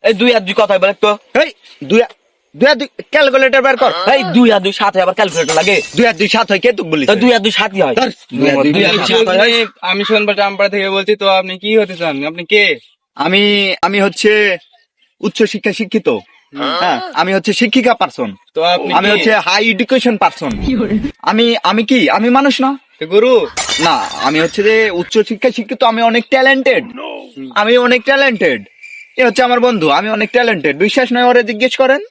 এই 2 আর 2 কত হয় বল তো? এই 2 আর 2 ক্যালকুলেটর বের কর। এই 2 আর 2 7 হয়, আবার ক্যালকুলেটর লাগে? 2 আর 2 7 হয়, কে তুই বলিস? 2 আর 2 7ই হয়। 2 আর 2 7 হয়। আমি সোনপাড়া আমপাড়া থেকে বলছি। তো আপনি কি হতে চান? আপনি কে? আমি হচ্ছে উচ্চ শিক্ষা শিক্ষিত। হ্যাঁ, আমি হচ্ছে শিক্ষিকা পারসন। তো আপনি আমি কে? হচ্ছে হাই এডুকেশন পারসন। আমি কি আমি মানুষ না? তো গুরু? না, আমি হচ্ছে যে উচ্চ শিক্ষা শিক্ষিত। আমি অনেক ট্যালেন্টেড। এ হচ্ছে আমার বন্ধু। আমি অনেক ট্যালেন্টেড। বিশ্বাস নয় ওরে জিজ্ঞেস করেন।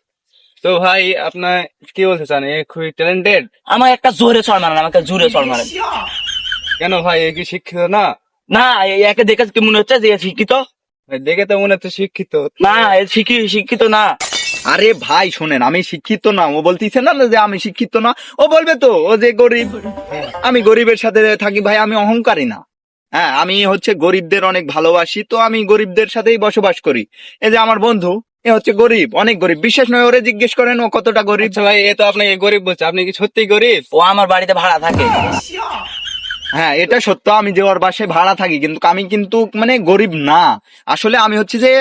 তো ভাই আপনার কি বলতে চান? এ খুবই ট্যালেন্টেড। আমার একটা জোরে চড় মারেন, আমাকে জোরে চড় মারেন। কেন ভাই, এ কি শিক্ষিত না? না, একে দেখে কি মনে হচ্ছে যে এ শিক্ষিত? ভাই, দেখে তো মনে হচ্ছে শিক্ষিত। না, এ শিক্ষিত না। আরে ভাই শোনেন, আমি শিক্ষিত না। ও বলতিছে না যে আমি শিক্ষিত না। ও বলবে তো ও যে গরিব। আমি গরিবের সাথে থাকি ভাই, আমি অহংকারী না। হ্যাঁ, আমি হচ্ছে গরিবদের অনেক ভালোবাসি, তো আমি গরিবদের সাথেই বসবাস করি। এই যে আমার বন্ধু, এ হচ্ছে গরিব, অনেক গরিব। বিশ্বাস নয় ওরে জিজ্ঞেস করেন ও কতটা গরিব। আচ্ছা ভাই, এ তো আপনাকে গরিব বলছে, আপনি কি সত্যি গরিব? ও আমার বাড়িতে ভাড়া থাকে। হ্যাঁ, এটা সত্য। আমি যে ওর বাসায় ভাড়া থাকি, কিন্তু আমি কিন্তু মানে গরিব না। আসলে আমি হচ্ছে যে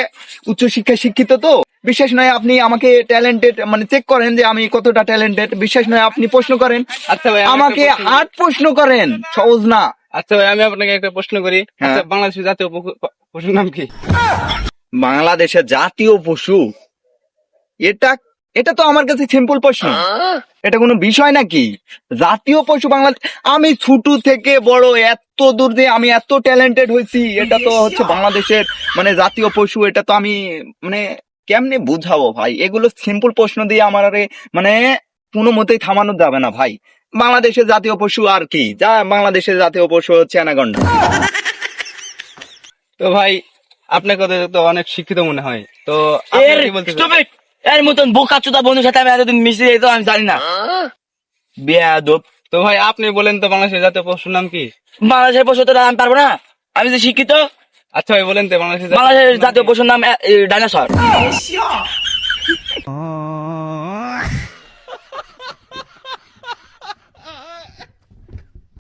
উচ্চ শিক্ষায় শিক্ষিত। তো বিশ্বাস নয় আপনি আমাকে ট্যালেন্টেড মানে চেক করেন যে আমি কতটা ট্যালেন্টেড। বিশ্বাস নয় আপনি প্রশ্ন করেন। আচ্ছা ভাই, আমাকে 8 প্রশ্ন করেন, সহজ না। আচ্ছা ভাই, আমি আপনাকে একটা প্রশ্ন করি। হ্যাঁ। আচ্ছা, বাংলাদেশের জাতীয় পশুর নাম কি? বাংলাদেশের জাতীয় পশু, এটা এটা তো আমার কাছে সিম্পল প্রশ্ন। এটা কোনো বিষয় নাকি? জাতীয় পশু বাংলাদেশ। আমি ছোট থেকে বড় এত দূর যে আমি এত ট্যালেন্টেড হয়েছি, এটা তো হচ্ছে বাংলাদেশের মানে জাতীয় পশু। এটা তো আমি মানে কেমনে বুঝাবো ভাই? এগুলো সিম্পল প্রশ্ন দিয়ে আমার আরে মানে কোনো মতেই থামানো যাবে না ভাই। বাংলাদেশের জাতীয় পশু আর কি? বাংলাদেশের জাতীয় পশু হচ্ছে অ্যানাকন্ডা। তো ভাই, আপনাকে তো অনেক শিক্ষিত মনে হয়। তো আপনি কি বলতে চান? Stupid! এর মতন বোকাচোদা বন্ধুর সাথে আমি এতদিন মিশে যেত আমি জানি না। বেয়াদব। তো ভাই, আপনি বলেন তো বাংলাদেশের জাতীয় পশুর নাম কি? বাংলাদেশের পশু তো আমি পারবো না, আমি যে শিক্ষিত। আচ্ছা ভাই, বলেন তো বাংলাদেশের বাংলাদেশের পশুর নাম জাতীয় কি? পশুর নাম ডাইনোসর।